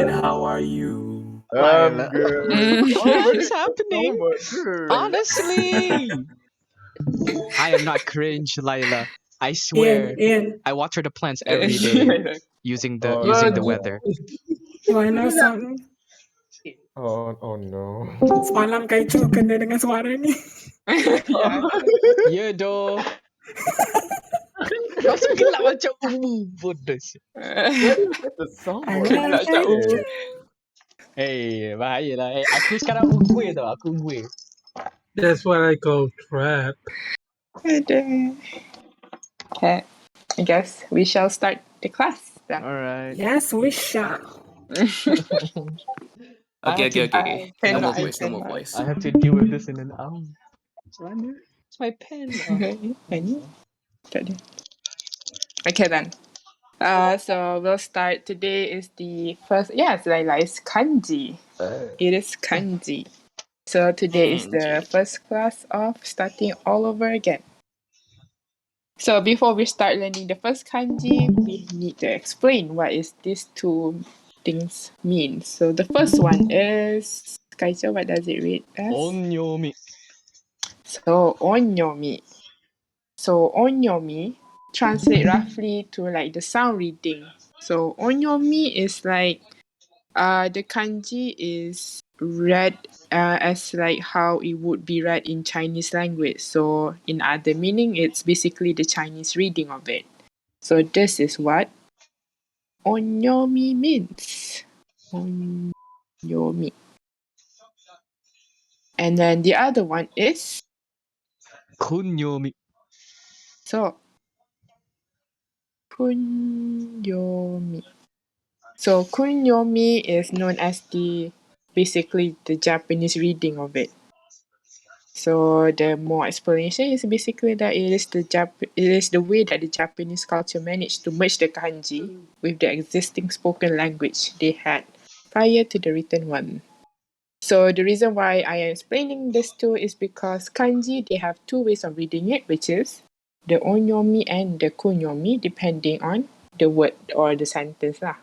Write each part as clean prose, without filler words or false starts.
good. How are you? I'm Lila. good. Oh, what is Oh happening? my god. Honestly, I am not cringe, Lila. I Ian, swear. Ian, I water the plants every day using the Oh using But the no. weather. you wanna know do that. something? Oh no. Semalam Kaicho kena dengan suara ni. Ya, ya doh. Masuk gelap macam bodoh. Where do you get the I soundboard in love your Kaicho. head? Bahaya lah. Aku sekarang gue tau. Aku gue. That's what I call trap. Okay, I guess we shall start the class then. Alright. Yes, we shall. I Okay. No more voice. I have to deal with this in an hour. It's my pen. Okay then. So we'll start. Today is the first. Yes, Laila, it's kanji. It is kanji. So today is the first class of starting all over again. So before we start learning the first kanji, we need to explain what is these two things mean. So the first one is Kaicho, what does it read as? Onyomi. So onyomi. So onyomi translate roughly to like the sound reading. So onyomi is like the kanji is read as like how it would be read in Chinese language. So in other meaning, it's basically the Chinese reading of it. So this is what onyomi means. Onyomi. And then the other one is Kunyomi. so kunyomi. So kunyomi is known as basically the Japanese reading of it. So the more explanation is basically that it is the way that the Japanese culture managed to merge the kanji with the existing spoken language they had prior to the written one. So the reason why I am explaining this too is because kanji, they have two ways of reading it, which is the onyomi and the kunyomi, depending on the word or the sentence lah.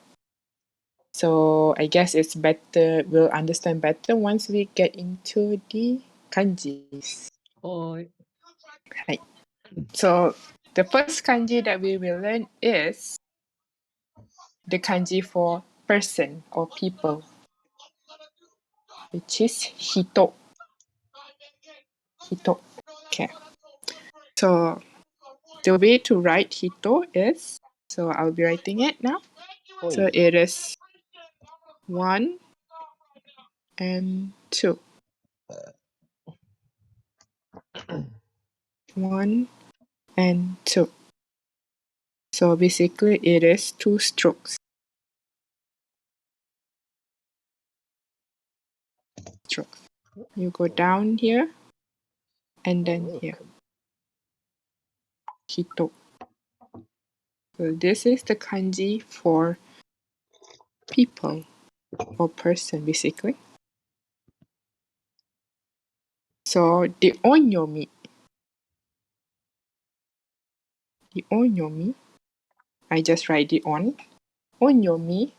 So I guess it's better, we'll understand better once we get into the kanjis. Oh. Right. So the first kanji that we will learn is the kanji for person or people, which is hito. Hito. Okay. So the way to write hito is, so I'll be writing it now. So it is 1 and 2. 1 and 2. So basically it is 2 strokes. You go down here and then here. Hito. So this is the kanji for people or person basically. So the onyomi, I just write the on. Onyomi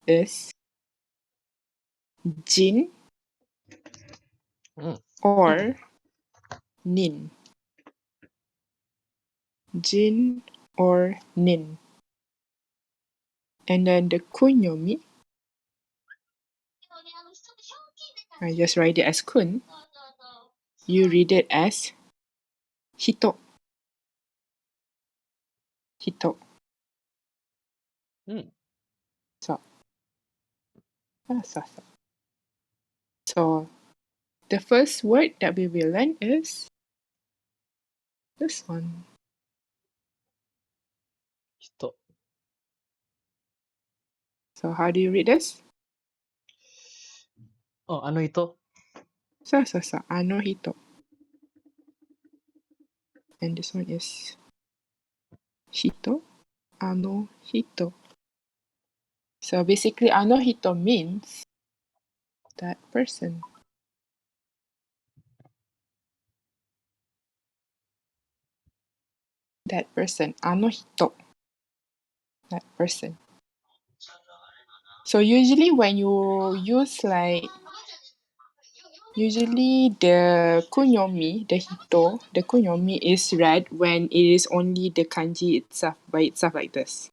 is jin or nin. Jin or nin. And then the kunyomi, I just write it as kun. You read it as hito. Hito. So the first word that we will learn is this one. Hito. So how do you read this? Oh, ano ito? Ano hito. And this one is hito. Ano hito. So basically, ano hito means that person. That person. Ano hito. That person. So usually when you use like, usually the kunyomi, the kunyomi is read when it is only the kanji itself, by itself like this.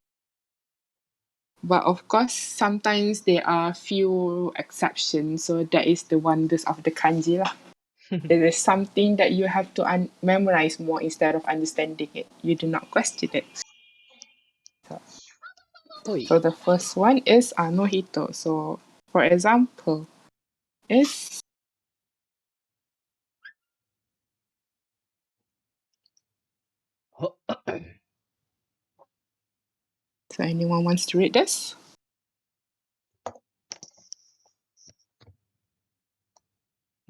But of course, sometimes there are few exceptions. So that is the wonders of the kanji lah. It is something that you have to memorize more instead of understanding it. You do not question it. So the first one is anohito. So for example, is so anyone wants to read this?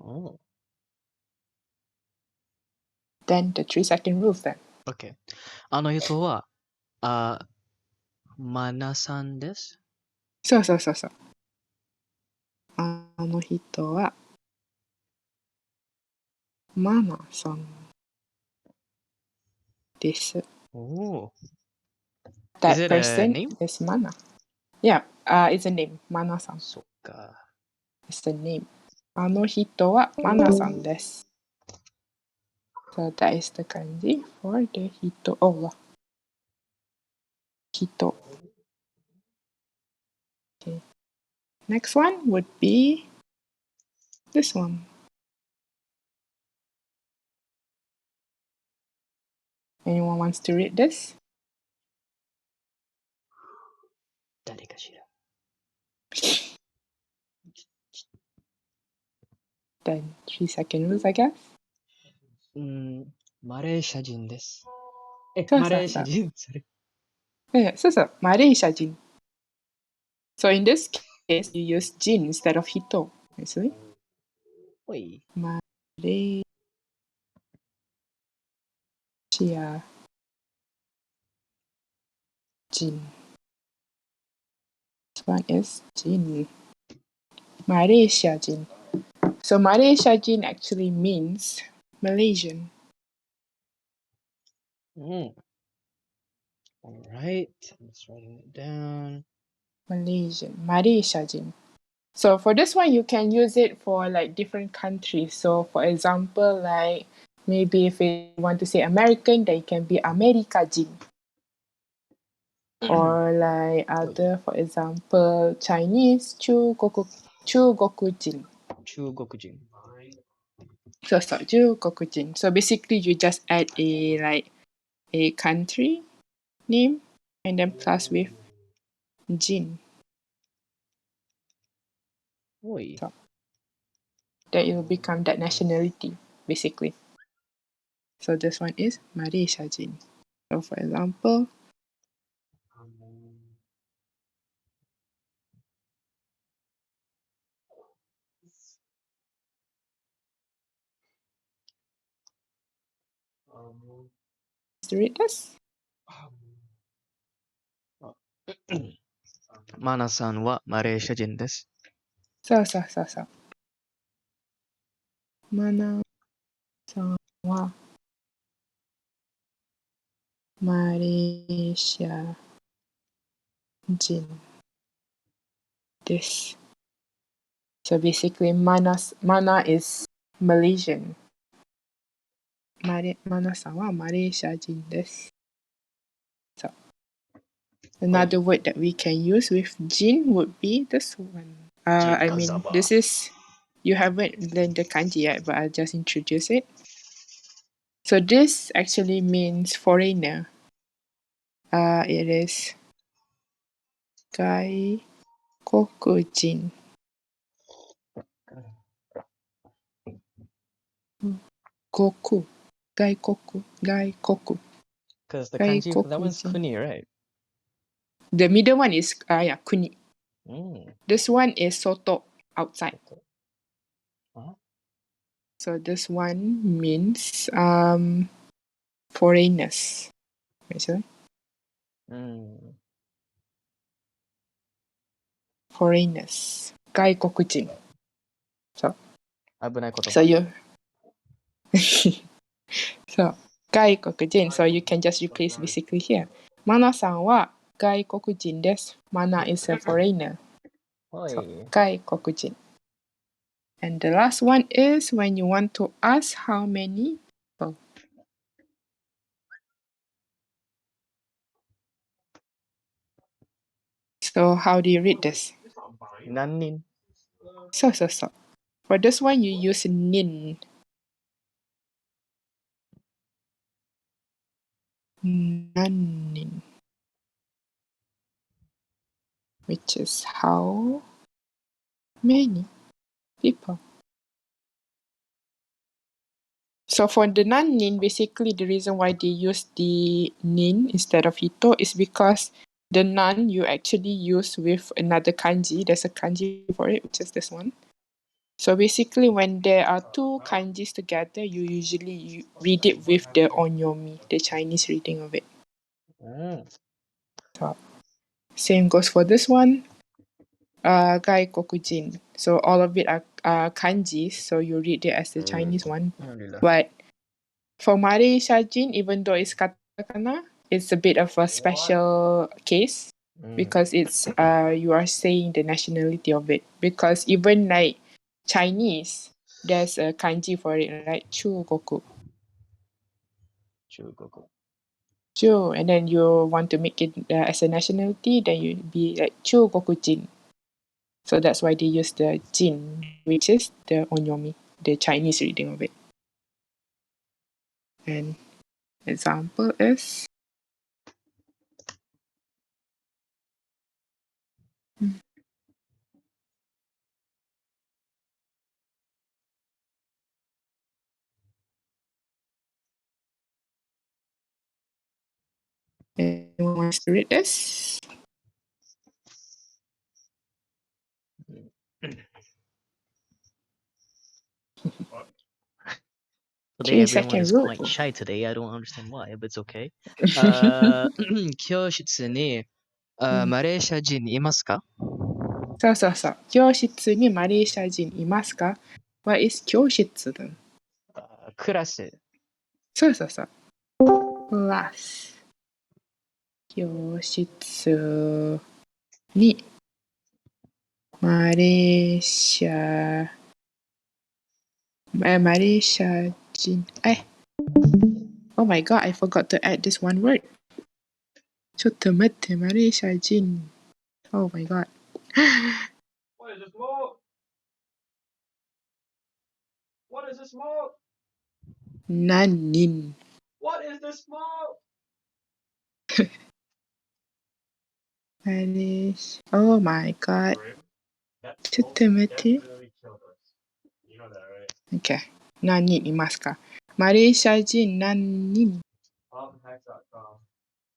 Oh. Then the 3-second rules then. Okay. あの人は、マナさんです。そうそうそうそう。あの人はマナさんです。Oh. That Is it a person name? is Mana. Yeah, it's a name. Mana-san. そっか。It's a name. あの人はマナさんです。So that is the kanji for the hito. Oh, wow. Hito. Okay. Next one would be this one. Anyone wants to read this? 誰かしら。Then 3-second rules, I guess. マレーシア人です。マそうそうそう。レーシア人、それ。そうそう。マレーシア人。So in this case, you use jin instead of hito. Actually. おい。マレーシア人. This one is jin. Malaysia jin. So Malaysia jin actually means Malaysian. Alright. I'm just writing it down. Malaysian. Malaysia jin. So for this one, you can use it for like different countries. So for example, like maybe if you want to say American, then it can be America jin. Or like other, for example, Chinese, Chugoku jin. 中国人。So Chugoku jin. So basically, you just add a country name and then plus with jin. おい。 So that it will become that nationality, basically. So this one is Malaysia jin. So for example, to read this? マナさんはマレーシア人です。そうそうそうそう。マナさんはマレーシア人です。So basically, Mana is Malaysian. マナさんはマレーシア人です。So another word that we can use with jin would be this one. I mean, this is, you haven't learned the kanji yet, but I'll just introduce it. So this actually means foreigner. It is gaikokujin. Goku. Gaikoku. Because the kanji for that one's Gaikokujin. kuni, right? The middle one is kuni. Mm. This one is soto, outside. Huh? So this one means foreigners. Actually. Foreigners. Gaikokujin. So 危ない言葉。 So you so 外国人 so you can just replace basically here. Mana-san wa 外国人です. Mana is a foreigner. So, Oi. gaikokujin. And the last one is when you want to ask how many people. So how do you read this? Nanin. So. For this one, you use nin. Nanin. Which is how many people. So for the non-nin, basically the reason why they use the nin instead of hito is because the non you actually use with another kanji. There's a kanji for it, which is this one. So basically when there are two kanjis together, you usually read it with the onyomi, the Chinese reading of it. So same goes for this one. Gaikokujin. So all of it are kanjis, so you read it as the Chinese one. But for Mare Shajin, even though it's katakana, it's a bit of a special case because it's you are saying the nationality of it. Because even like Chinese, there's a kanji for it, right? Chugoku. Chu, and then you want to make it as a nationality, then you be like Chugokujin. So that's why they use the jin, which is the onyomi, the Chinese reading of it. And example is anyone wants to read this? Today 3 everyone second is rule. quite shy today. I don't understand why, but it's okay. 教室にマレーシア人いますか？そうそうそう。教室にマレーシア人いますか？ What is 教室だ？クラス。そうそうそう。クラス。教室にマレーシア人。Oh my god, I forgot to add this one word. ちょっと待って、マレーシア人。Oh my god. What is this smoke? What is this smoke? 何人 What is this smoke? マレーシア。Oh my god. That ちょっと待って。 definitely killed us. You know that, right? Okay. 何人いますか？マレーシア人何人 Popandhacks.com.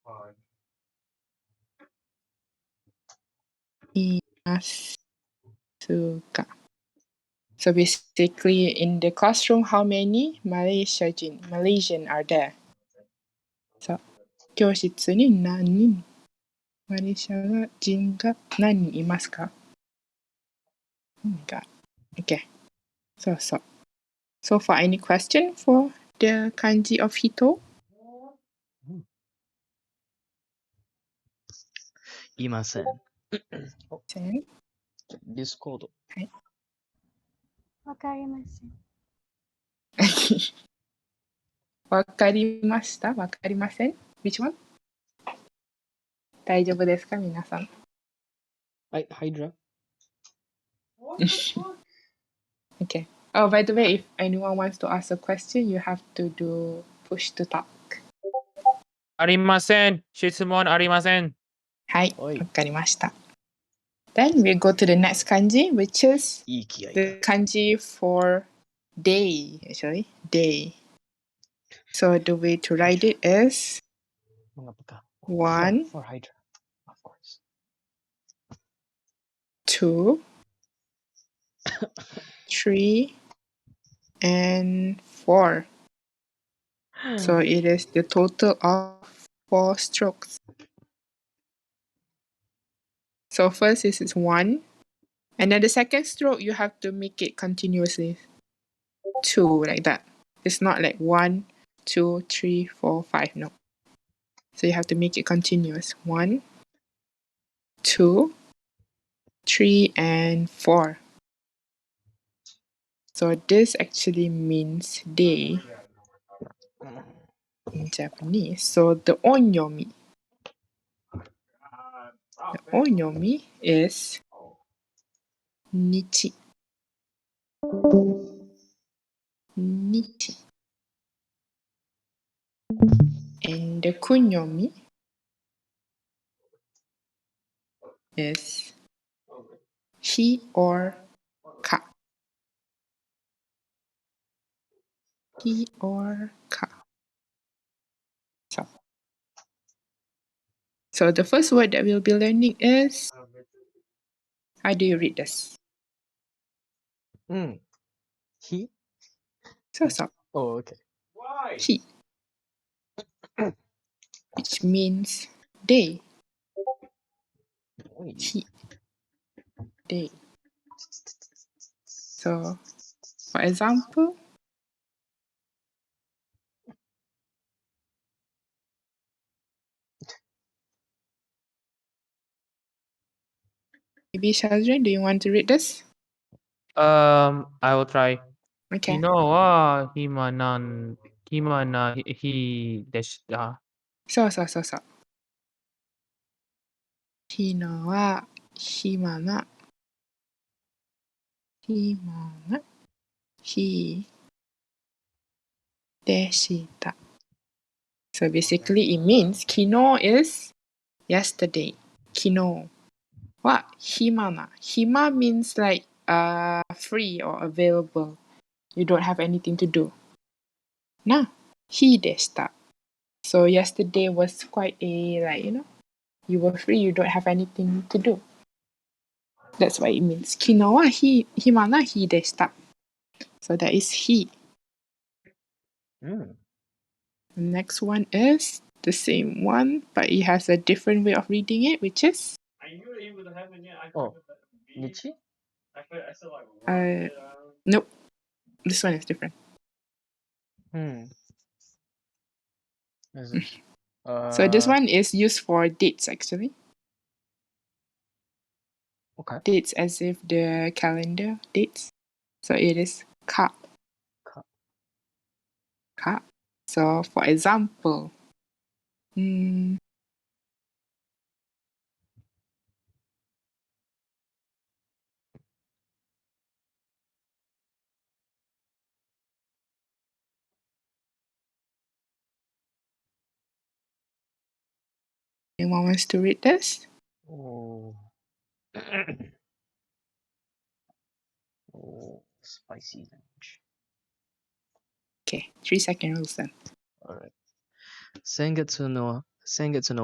On いますか？ So basically, in the classroom, how many Malaysian are there? So, 教室に何人マレーシア人が何人いますか？ Oh my god. Okay. So. So far, any question for the kanji of hito? いません。せん。ディスコード。はい。わかりません。わかりました？わかりません？ Which one? 大丈夫ですか皆さん？はい、ハイドラ。Okay. Oh, by the way, if anyone wants to ask a question, you have to do push to talk. ありません。質問ありません。はい、はいわかりました。Then we go to the next kanji, which is いい気合い the が。kanji for day, actually. Day. So the way to write it is 1, For Hydra, of course. 2, 3, and 4. So it is the total of 4 strokes. So first is 1, and then the second stroke you have to make it continuously. 2 like that. It's not like 1, 2, 3, 4, 5. No. So you have to make it continuous. 1, 2, 3 and 4. So this actually means day in Japanese. So the onyomi is nichi. Nichi. And the kunyomi is he or ka. He or ka. So the first word that we'll be learning is, how do you read this? He? So. Oh, okay. Why? He. Which means day. He. Day. So, for example, maybe Shazrin, do you want to read this? I will try. Okay. Hina himana he deshita. So. Hina wa himana. Himana. Hi deshita. So basically it means kino is yesterday. Kino wa himana. Hima means like free or available. You don't have anything to do. Na hi deshita. So yesterday was quite a, like, you were free, you don't have anything to do. That's what it means. Kino wa hima na hi deshita. So that is he. The next one is the same one, but it has a different way of reading it, which is I knew that he was having it. Nichi? I still like nope. This one is different. Is it? So this one is used for dates actually. Okay. Dates as if the calendar dates. So it is ka. Ka. Ka. So for example, anyone wants to read this? Oh. Oh, spicy lunch. Okay, 3-second rules then. Alright. 先月の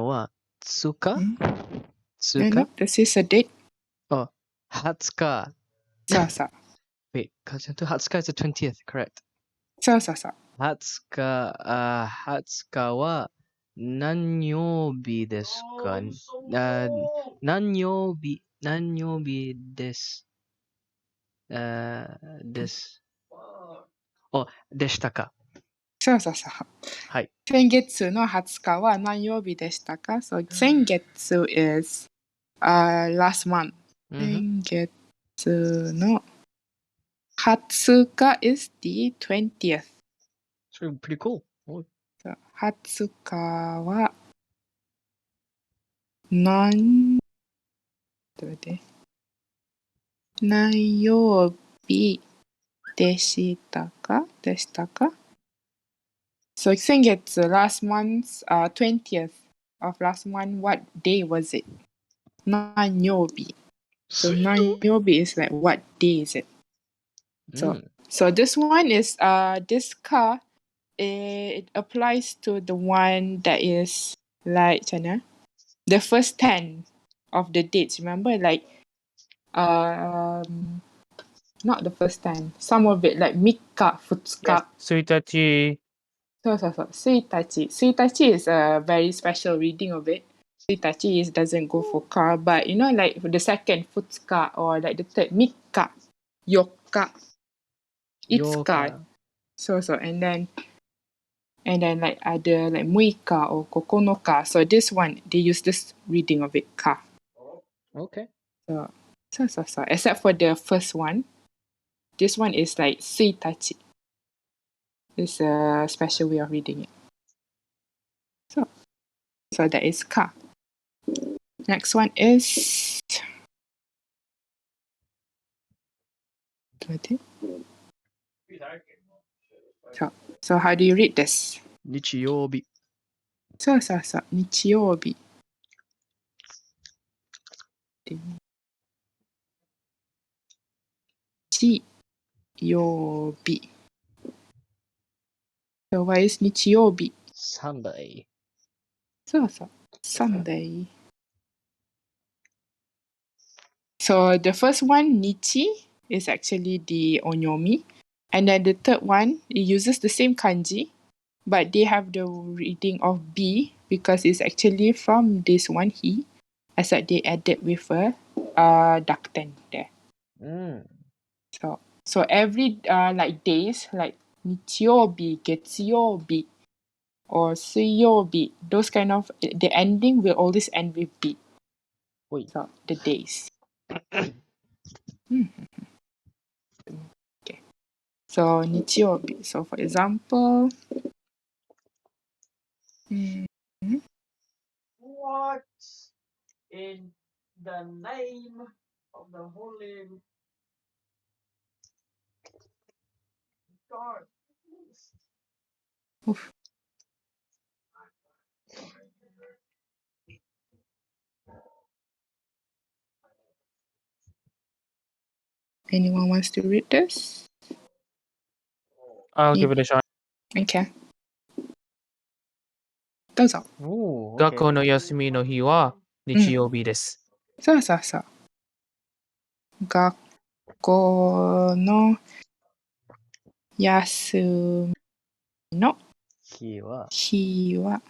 はtsuka? No, this is a date. Oh, 20日. So. Wait, 20日 is the 20th, correct? So. 20日は何曜日ですか？何曜日ですでしたか？そう。はい。先月の20日は何曜日でしたか？ So 先月 is last month. 先月の20日 is the 20th. It's pretty cool. So 20日は何曜日でしたか？ So 先月 last month's 20th of last month, what day was it? 何曜日. So 何曜日 is like what day is it? So this one is this ka, it applies to the one that is like the first 10 of the dates. Remember, like not the first 10. Some of it like Mika, Futsuka. Suitachi. So. Suitachi is a very special reading of it. Suitachi doesn't go for ka, but like the second Futsuka or like the third Mika, Yoka, Itsuka. So and then like other like Muika or Kokonoka. So this one they use this reading of it ka. Okay. So. Except for the first one. This one is like suitachi. It's a special way of reading it. So that is ka. Next one is So how do you read this? Nichiyobi. So. Nichiyobi. Nichiyobi. So what is Nichiyobi? Sunday. So. Sunday. So the first one, Nichi, is actually the onyomi. And then the third one, it uses the same kanji, but they have the reading of B because it's actually from this one, he, except they added with a dakten there. So every like days, like Nichiyobi, Getsuyobi, or Suiyobi, those kind of, the ending will always end with B. So the days. Okay. So Nichiyobi. So for example, What in the name of the holy God? oof. Anyone wants to read this? I'll give it a shot. Okay. どうぞ。 Ooh, okay. 学校の休みの日は日曜日です。そう。学校の休みの日は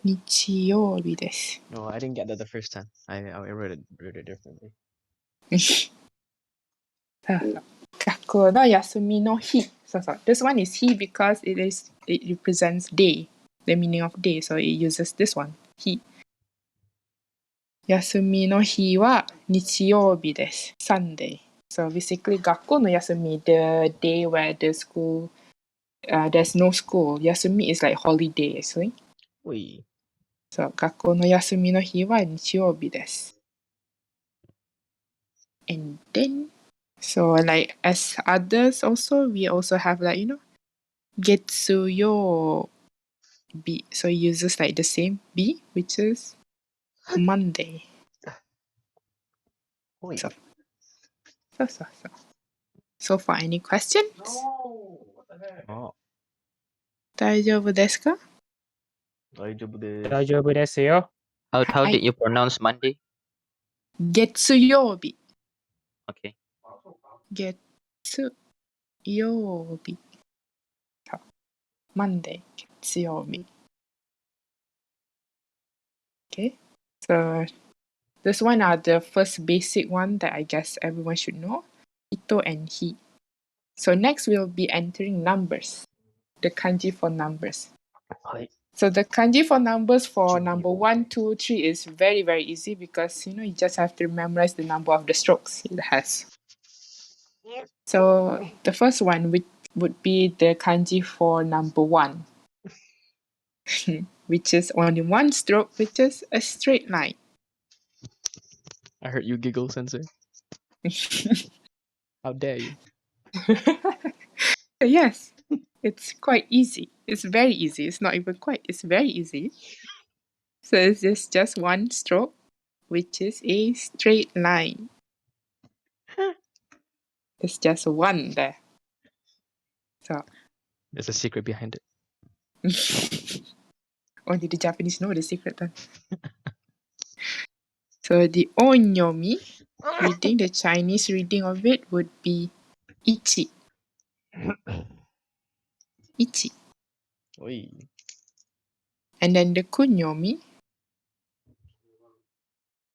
日曜日です。No, I didn't get that the first time. I read it differently. 学校の休みの日。そう。This one is he because it represents day, the meaning of day. So it uses this one, he. 休みの日は日曜日です。Sunday. So basically 学校の休み the day where the school there's no school. 休み is like holiday actually. So 学校の休みの日は日曜日です。And then so like as others also we also have like Getsuyobi. So it uses like the same B which is Monday. So far any questions? No, what the heck? 大丈夫ですか？大丈夫ですよ。How did you pronounce Monday? 月曜日。 Okay. 月曜日。Monday, 月曜日。Okay, so this one are the first basic one that I guess everyone should know. Ito and he. So next we'll be entering numbers. The kanji for numbers. So the kanji for numbers for number 1, 2, 3 is very, very easy because you just have to memorize the number of the strokes it has. So the first one would be the kanji for number 1, which is only one stroke, which is a straight line. I heard you giggle, Sensei. How dare you? Yes, it's quite easy. It's very easy. It's not even quite. It's very easy. So it's just one stroke, which is a straight line. It's just one there. So There's a secret behind it. only the Japanese know the secret then. So the onyomi reading, the Chinese reading of it would be ichi. Ichi. And then the kunyomi,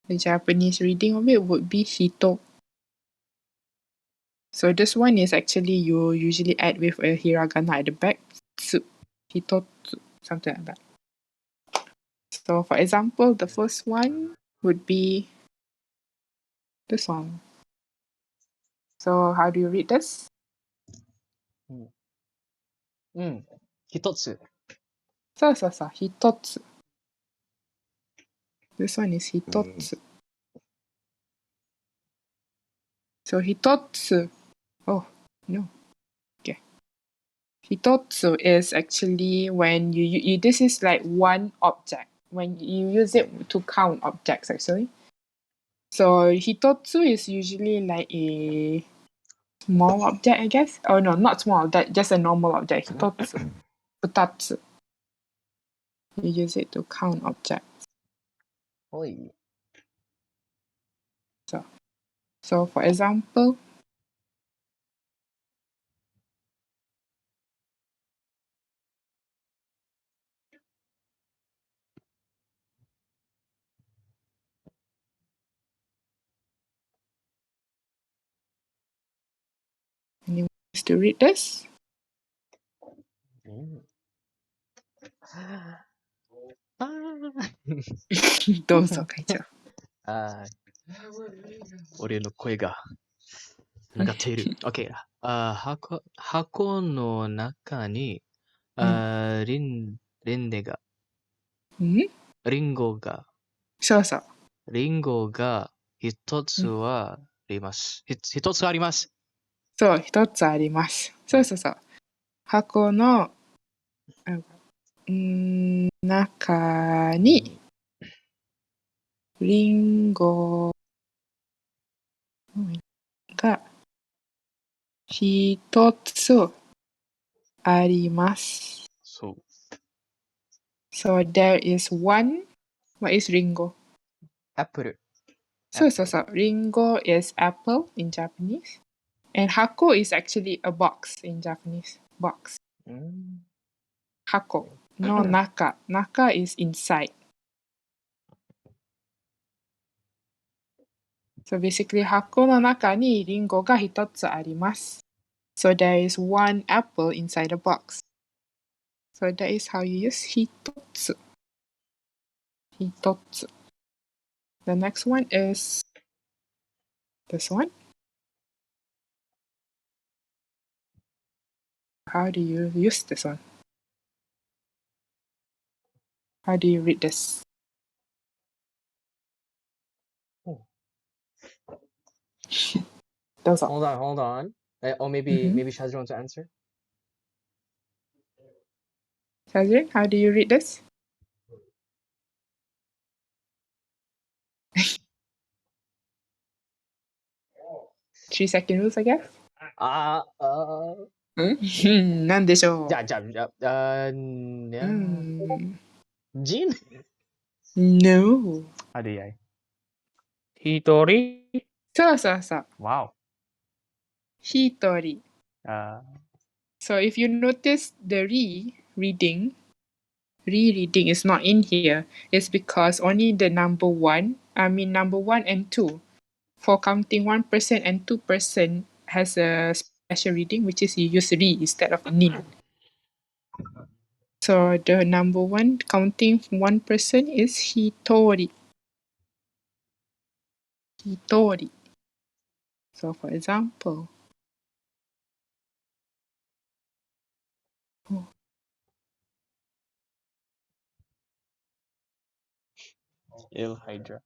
the Japanese reading of it would be hito. So this one is actually you usually add with a hiragana at the back. Tsu. Hitotsu. Something like that. So for example, the first one would be This one. So how do you read this? 一つ。そうそうそう、一つ。This one is 一つ。So 一つ. Oh, no. Okay. 一つ is actually when you this is like one object. When you use it to count objects actually. So 一つ is usually like a small object, I guess. Oh no, not small, that just a normal object. 一つ。二つ. You use it to count objects. ほい。 So for example, anyone wants to read this? あーどうぞ、会長。あー俺の声が上がっている。OK。箱の中に、リンゴがそうそう。リンゴが一つはあります。一つあります。そう、一つあります。そうそうそう。箱の、中に、リンゴが一つあります。そう。So there is one. What is リンゴ? アップル。そうそうそう。リンゴ is apple in Japanese. And 箱 is actually a box in Japanese. Box. 箱の中。中 is inside. So basically 箱の中にリンゴが一つあります。So there is one apple inside the box. So that is how you use 一つ。一つ。The next one is this one. How do you use this one? How do you read this? Those are. Hold on. Or maybe Shazir wants to answer. Shazrin, how do you read this? Three-second rules, I guess. なんでしょう。じゃあ、ジン No. How do I? 一人そうそうそう。 Wow. 一人。So if you notice the rereading is not in here, it's because only the number one and two, for counting 1% and 2% has a special reading, which is you use re instead of nin. So the number one counting 1% is hitori. Hitori. So for example, Il Hydra.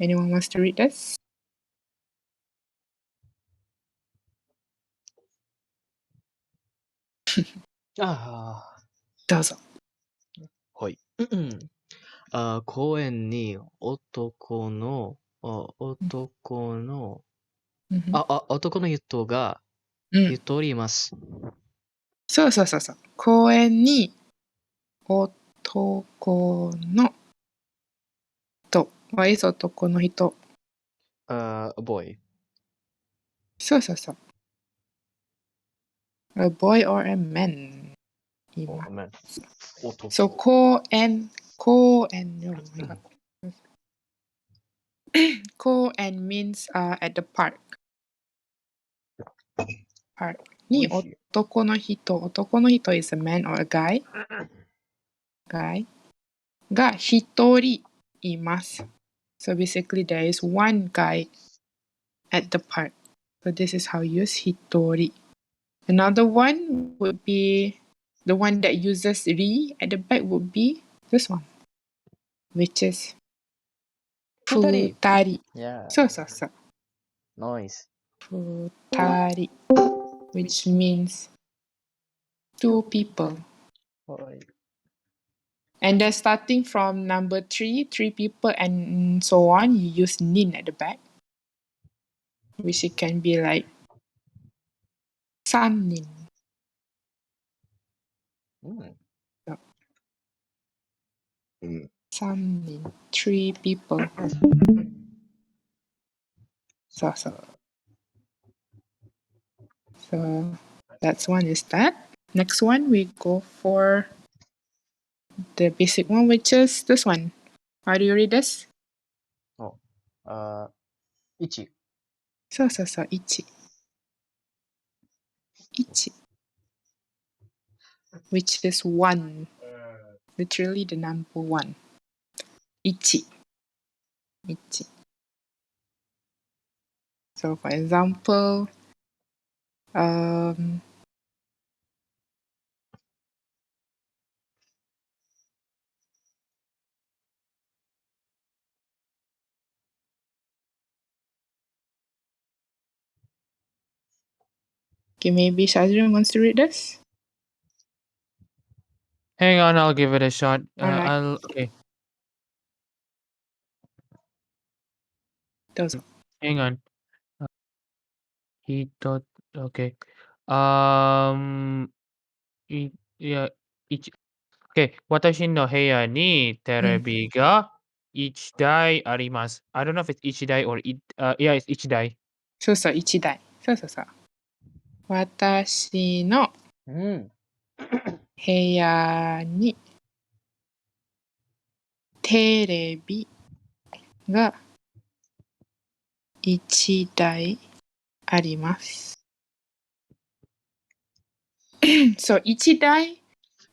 anyone wants to read this?どうぞ。はい。公園に男の人が一人います。そうそうそうそう。公園に男の人。What is 男の人? A boy. そうそうそう。A boy or a man. Or a man. So 公園。Oh my god. 公園 means at the park. Ni otoko no hito. Otoko no hito is a man or a guy. Guy. Ga hitori imasu. So basically there is one guy at the part. So this is how you use hitori. Another one would be the one that uses ri at the back would be this one, which is futari. Yeah. So. Nice. Futari, which means two people. And then starting from number three people and so on, you use nin at the back, which it can be like san nin. San nin, three people. So that's one is that. Next one we go for the basic one, which is this one. How do you read this? Ichi. So, ichi. Ichi. Which is one. Literally the number one. Ichi. Ichi. So for example, okay, maybe Shazrin wants to read this. Hang on, I'll give it a shot. Alright. Okay. Those. Hang on. Okay. Yeah, okay. Watashi no heya ni terebi ga ichidai arimasu. I don't know if it's ichidai or yeah, it's ichidai. So, ichidai. So. Watashi no heya ni terebi ga ichidai arimasu. So ichidai,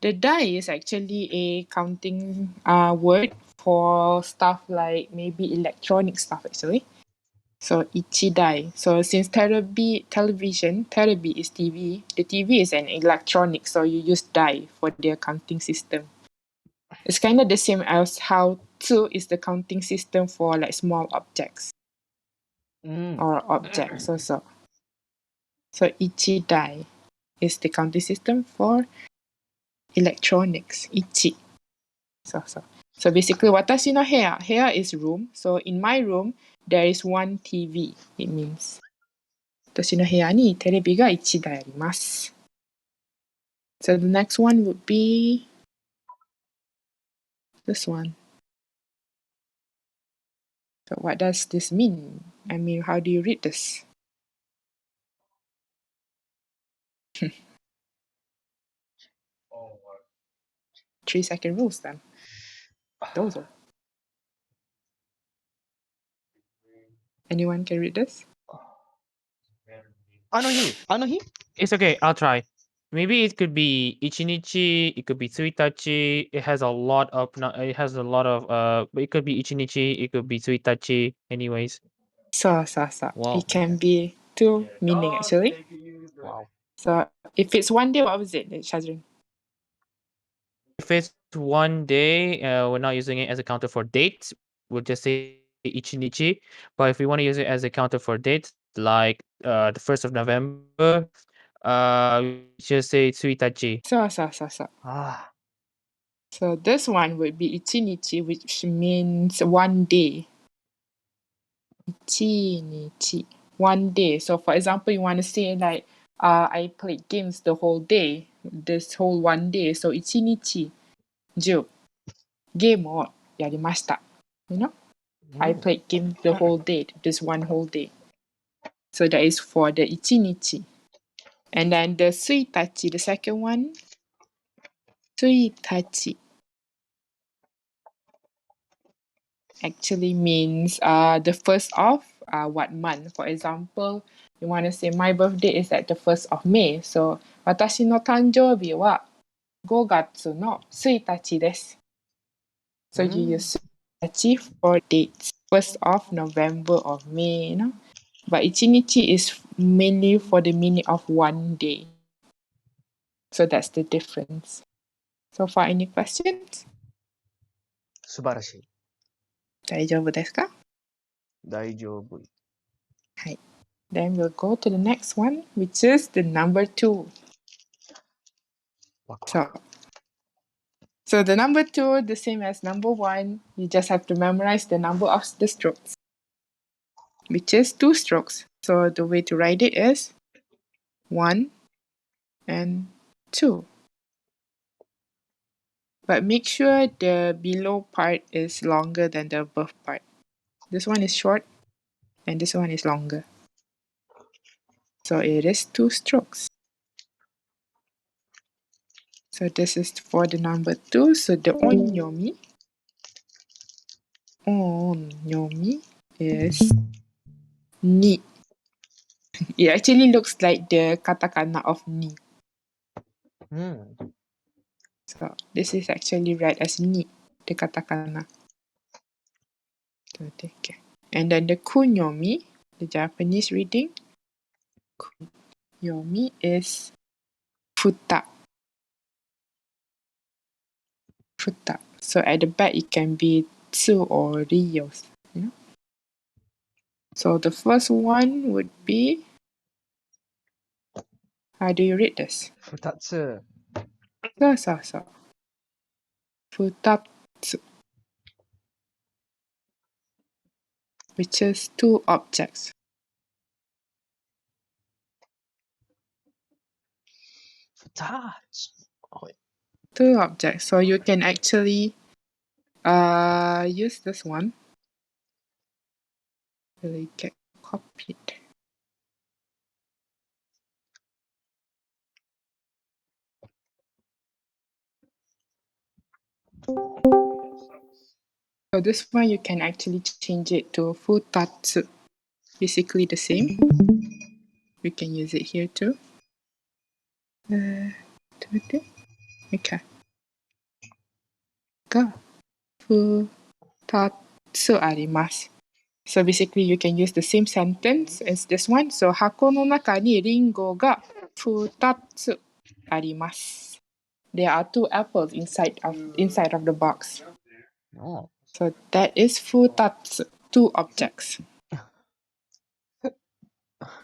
the dai is actually a counting word for stuff like maybe electronic stuff actually. So ichidai. So since television, terebi is TV, the TV is an electronic, so you use dai for their counting system. It's kind of the same as how tsu is the counting system for like small objects or objects. So ichidai is the counting system for electronics. Ichi. So basically, watashi no heya. Heya is room. So in my room, there is one TV. It means 私の部屋にテレビが1台あります。So the next one would be this one. So what does this mean? I mean, how do you read this? Three-second rules then. Those are. Anyone can read this? Anohi? It's okay, I'll try. Maybe it could be ichinichi, it could be tsuitachi. It has a lot of but it could be ichinichi, it could be tsuitachi anyways. So. Wow. It can be two meaning actually. Wow. So if it's one day, what was it, Shazrin? If it's one day, we're not using it as a counter for dates. We'll just say ichinichi. But if we want to use it as a counter for dates, like the 1st of November, we just say tsuitachi. So. Ah. So this one would be ichinichi, which means one day. Ichinichi, one day. So for example, you want to say like, I played games the whole day, this whole one day. So ichinichi, 10 gameをやりました. You know? I played game the whole day, this one whole day. So that is for the ichinichi. And then the suitachi, the second one, suitachi actually means the first of what month. For example, You want to say my birthday is at the 1st of May. So 私の誕生日は5月の1日です。So you use 1日 for dates. 1st of November or May, you know. But 1日 is mainly for the meaning of one day. So that's the difference. So far, any questions? 素晴らしい。大丈夫ですか？大丈夫。はい。Then we'll go to the next one, which is the number 2. ワクワク。So the number 2, the same as number 1, you just have to memorize the number of the strokes, which is 2 strokes. So the way to write it is 1 and 2. But make sure the below part is longer than the above part. This one is short and this one is longer. So it is 2 strokes. So this is for the number 2. So the onyomi is ni. It actually looks like the katakana of ni. So this is actually read as ni, the katakana. So, okay. And then the kunyomi, the Japanese reading, kunyomi is futa. Futa. So at the back it can be tsu or riyos. You know? So the first one would be, how do you read this? 2つ。そうそうそう。futatsu, which is 2 objects. 2つ。はい。 2 objects. So you can actually use this one. Will it get copied? So this one you can actually change it to futatsu. Basically the same. We can use it here too. Okay. Ga futatsu arimasu. So basically you can use the same sentence as this one. So 箱の中にリンゴが2つあります。There are 2 apples inside of the box. Oh. So that is 2つ, 2 objects.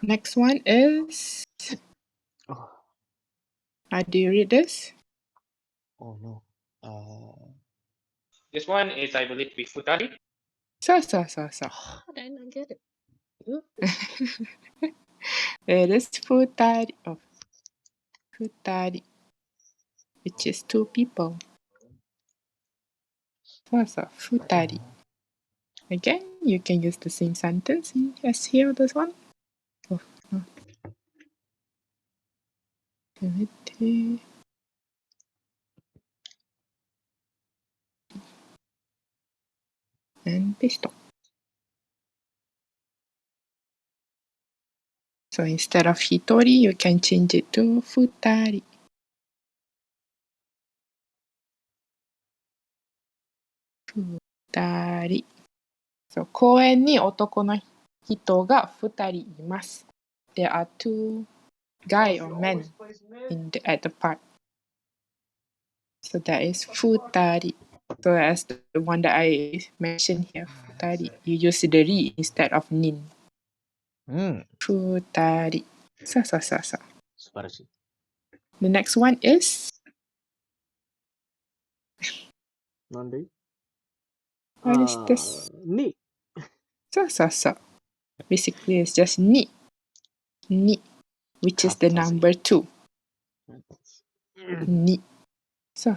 Next one is, how do you read this? Oh no. This one is, I believe, be futari. So. How did I not get it? It is futari, which is 2 people. So, futari. Again, you can use the same sentence as here, this one. Oh, no. And paste. So instead of hitori, you can change it to futari. Futari. So 公園に男の人が2人います。There are 2 guy or men at the park. So that is futari. So as the one that I mentioned here, futari, you use the ri instead of nin. Futari. So. 素晴らしい。 The next one is, なんで what is this? に。So. Basically, it's just ni, which is the number 2. Ni. So.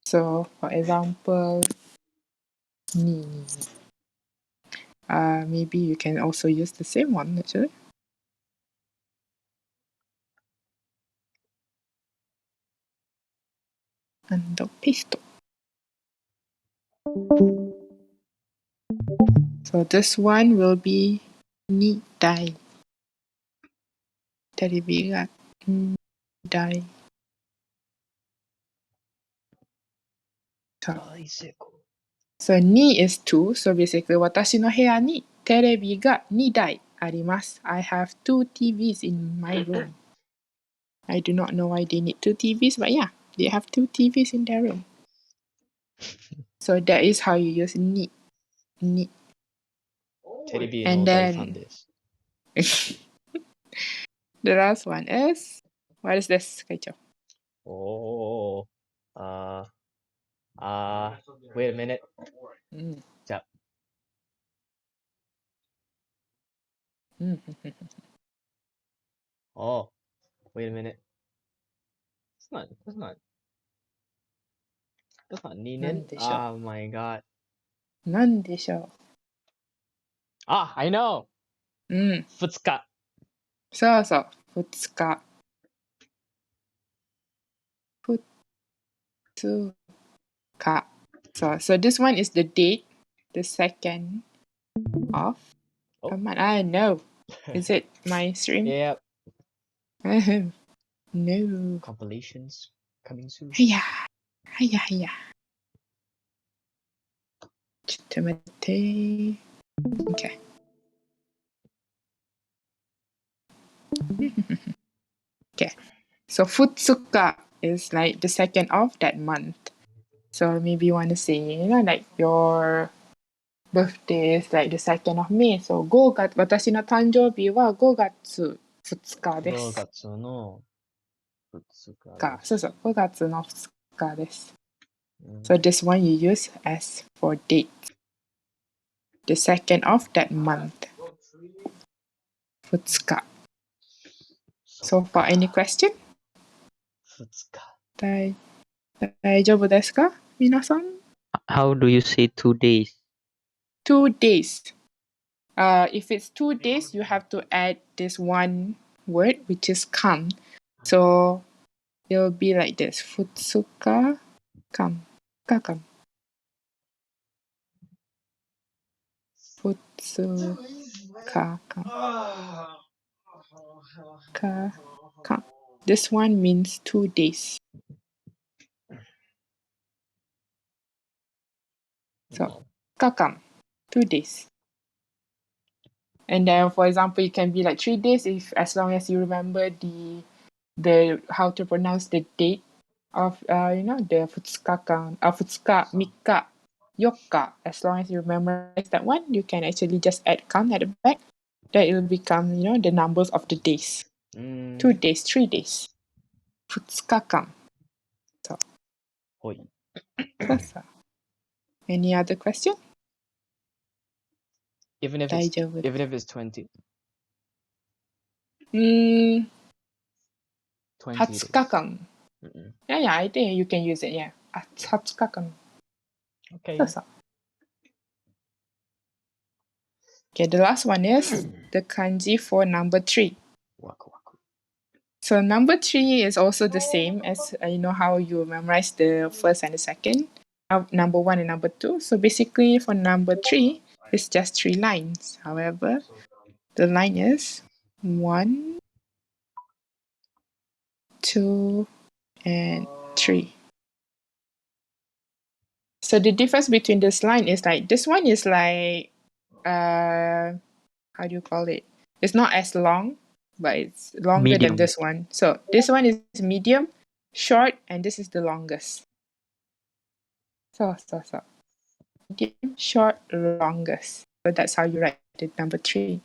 So, for example, ni. Maybe you can also use the same one actually. And paste. So this one will be Ni dai. Terebi ga dai. So ni is 2. So basically, watashi no heya ni terebi ga 2 dai arimasu. I have 2 TVs in my room. I do not know why they need 2 TVs, but yeah, they have 2 TVs in their room. So that is how you use ni. Ni. テレビ And の大ファン then です。 the last one is, what is this, Kaicho? Oh, wait a minute. じゃあ、oh, wait a minute. That's not Nihon. なんでしょう。 Oh my god. なんでしょ Ah, I know. う。2日。そうそう。2日。2日。So this one is the date, the second of a month. I know. Is it my stream? Yep. No. Compilations coming soon. はいや。はいやはいや。ちょっと待って。Okay. Okay. So 2日 is like the second of that month. So maybe you want to say, like your birthday is like the second of May. So 5月、私の誕生日は5月2日で5す。月の2日です。そうそう、5月の2日です。So this one you use as for date. The second of that month. 2日。So far, any question? 2日。大丈夫ですか皆さん How do you say 2 days? 2 days. If it's 2 days, you have to add this one word, which is come. So it'll be like this. 2日 come. 2日 come. This one means 2 days. So, kakam, 2 days. And then, for example, it can be like 3 days if as long as you remember the how to pronounce the date of the futsuka, 3日, 4日. As long as you memorize that one, you can actually just add kan at the back. That it will become the numbers of the days. 2 days, 3 days. 2日間. So. ほい。So. Any other question? Even if 大丈夫。 it's 20. 20 days. 日間. Mm-mm. Yeah, I think you can use it, yeah. 20日間. Okay. So. Okay, the last one is the kanji for number 3. Waku waku. So number 3 is also the same as how you memorize the first and the second, number 1 and number 2. So basically for number 3, it's just 3 lines. However, the line is 1, 2, and 3. So the difference between this line is like, this one is like, how do you call it? It's not as long, but it's longer than Medium. this one. So this one is medium, short, and this is the longest. So. Medium, short, longest. So that's how you write the number 3.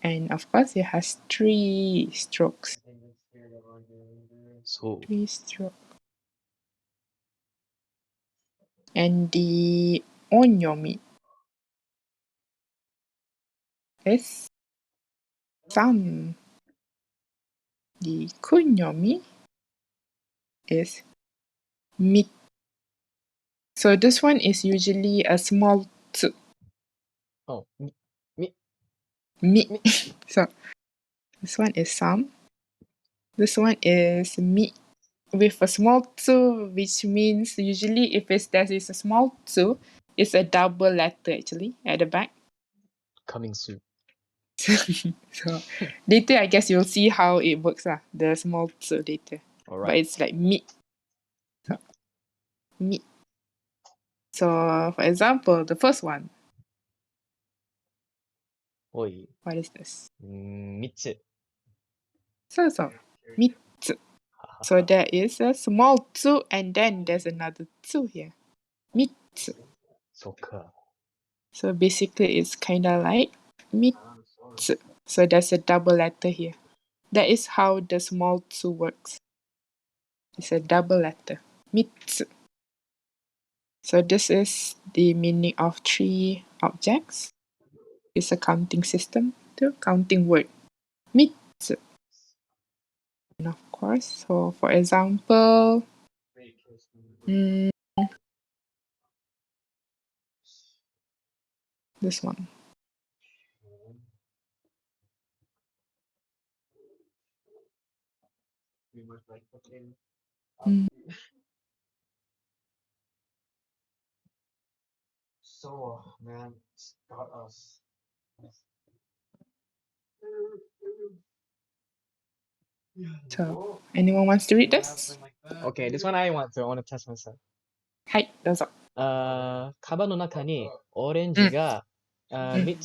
And of course, it has 3 strokes. So. 3 strokes. And the onyomi is 3. The kunyomi is 3. So this one is usually a small 2. Oh. Mi. So this one is 3. This one is mi with a small 2, which means usually if there is a small 2, it's a double letter actually at the back. Coming soon. So later, I guess you'll see how it works, the small tsu later. All But right. it's like meat. So, meat. So, for example, the first one, Oi. what is this? Mitsu. So, mitsu. So there is a small tsu and then there's another tsu here. Mitsu. Soka. So basically it's kind of like mitsu. So there's a double letter here. That is how the small tsu works. It's a double letter. Mitsu. So this is the meaning of 3 objects. It's a counting system too, counting word. Mitsu. And of course, so for example, this one. So, man, start us. So anyone wants to read this? Okay, this one I want to test myself. はい、どうぞ。カバンの中にオレンジが、3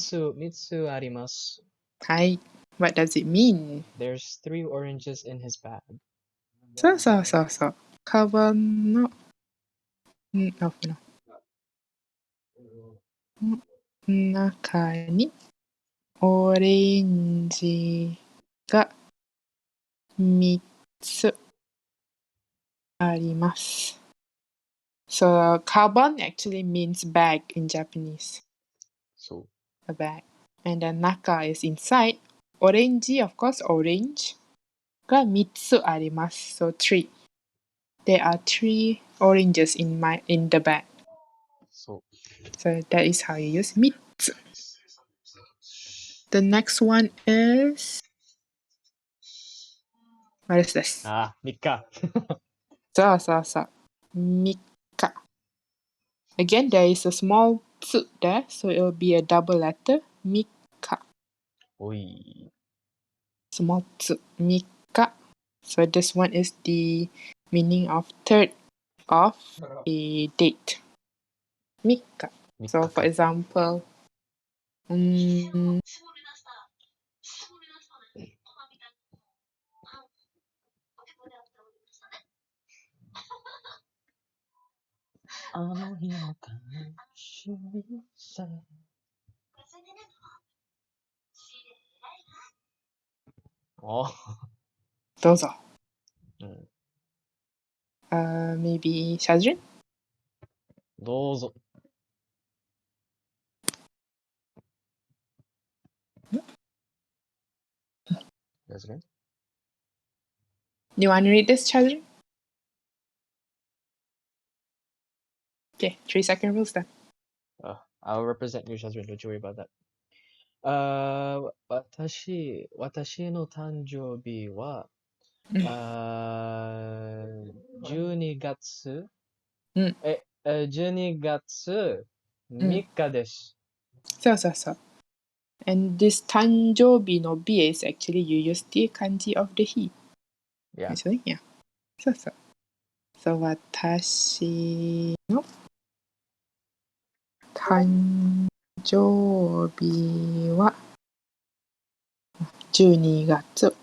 つあります。はい。What does it mean? There's 3 oranges in his bag. そうそうそうそう。カバンの、中にオレンジが3つあります。So, カバン actually means bag in Japanese. So, a bag. And then 中 is inside. オレンジ of course, orange が3つあります。So, 3. There are 3 oranges in the bag. so that is how you use 3つ. The next one is, what is this? 3日。そうそうそう。3日. Again, there is a small つ there, so it will be a double letter. 3日. おい。Small つ 3日. So this one is the meaning of third of a date. 3日. So for example, あの日の悲しみさ。どうぞ。うん。maybe Shazrin? どうぞ。Shazrin? Do you want to read this, Shazrin? Okay, 3-second rules then. I'll represent you, Shazrin. Don't you worry about that. 私の誕生日は、12月、12月3日です。そうそうそう。And this 誕生日の B is actually you use the kanji of the he. Yeah. Actually, yeah. そうそう。So 私の誕生日は12月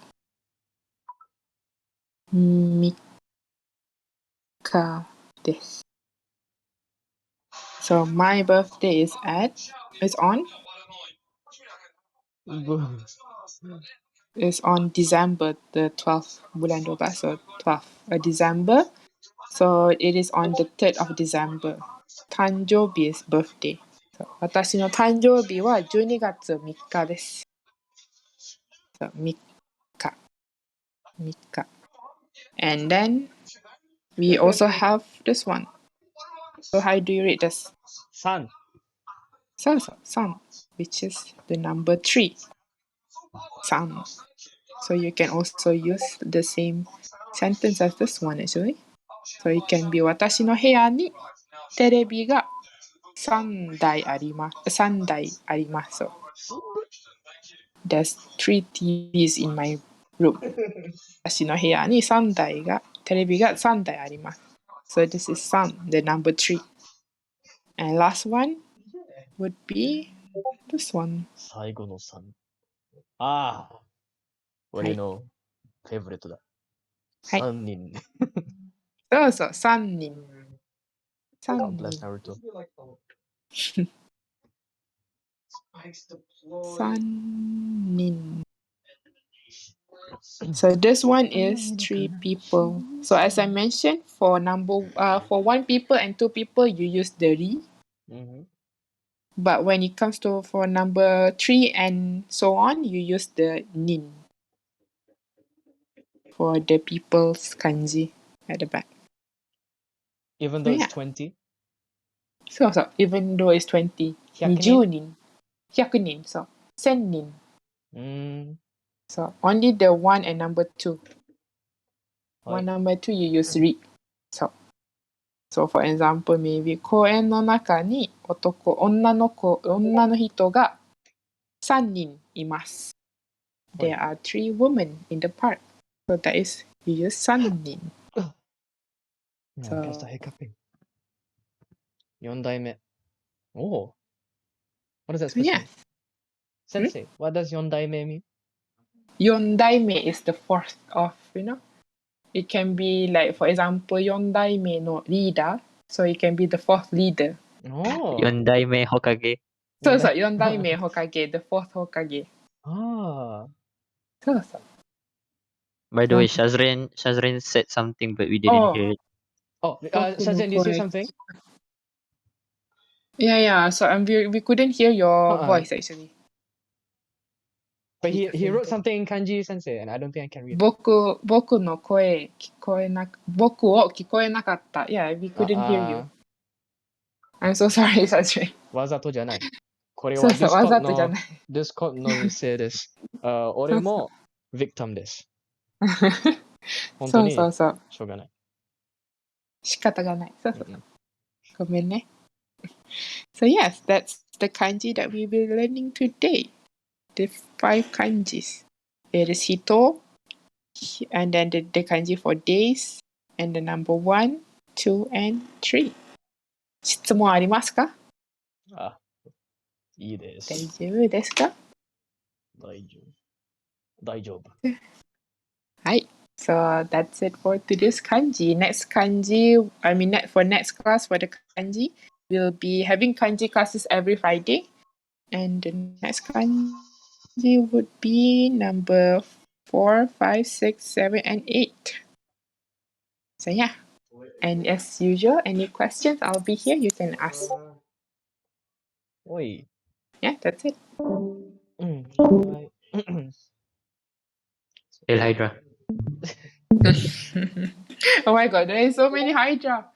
3日です。So my birthday is on December the 12th, bulan 12, so 12th December. So it is on the 3rd of December. 誕生日 is birthday. So 私の誕生日は12月3日です。So 3日。And then we also have this one. So how do you read this? 3. So, 3, which is the number 3. 3. So you can also use the same sentence as this one actually. So it can be 私の部屋にテレビが3台あります。3台あります。there's 3 TVs in my room. 私の部屋に3台が、テレビが3台あります。So this is sun, the number 3. And last one would be this one. 最後の3。ああ。俺のフェイブレットだ。はい3人。そうそう、3人。 God 3 bless 人。 Naruto. Spikes deployed. 3人. So this one is 3 people. So as I mentioned, for for 1 people and 2 people, you use the ri. Mhm. But when it comes to for number 3 and so on, you use the nin for the people's kanji at the back. Even though it's Yeah. 20? So even though it's 20, 100 20人, 100人, so 1000人. So only the 1 and number 2. はい。 One number 2 you use ri. So for example, maybe 公園の中に女の人が3人います。There are 3 women in the park. So that is, you use 3人. No, I start hiccuping. 4代目。Oh. What does that So supposed to yeah. mean? Sensei, what does 4代目 mean? 4代目 is the fourth of, it can be like, for example, 4代目のリーダー. So it can be the fourth leader. Oh. 4代目ほかげ。そうそう、4代目ホカゲ, the fourth ホカゲ. Ah. そうそう。 By the way, Shazrin said something, but we didn't hear it. Oh, Shazin, did you say something? Yeah. So we couldn't hear your Uh-uh. voice actually. But he wrote something in kanji, Sensei, and I don't think I can read. 僕の声聞こえな僕を聞こえなかった. Yeah, we couldn't hear you. I'm so sorry, Sasri. わざとじゃない。これはそうそう、わざとじゃない。Discord のせいです。俺も victim です。本当にそうそう。しょうがない。仕方がない。そうそう。ごめんね。So yes, that's the kanji that we will be learning today. The 5 kanjis. It is hito, and then the kanji for days, and the number 1, 2, and 3. 質問ありますか？いいです。大丈夫ですか？大丈夫。はい。So that's it for today's kanji. For next class for the kanji, we'll be having kanji classes every Friday. And the next kanji would be number 4, 5, 6, 7, and 8. So yeah. And as usual, any questions, I'll be here. You can ask. おい。Yeah, that's it. El Hydra. Oh my god, there is so many Hydra.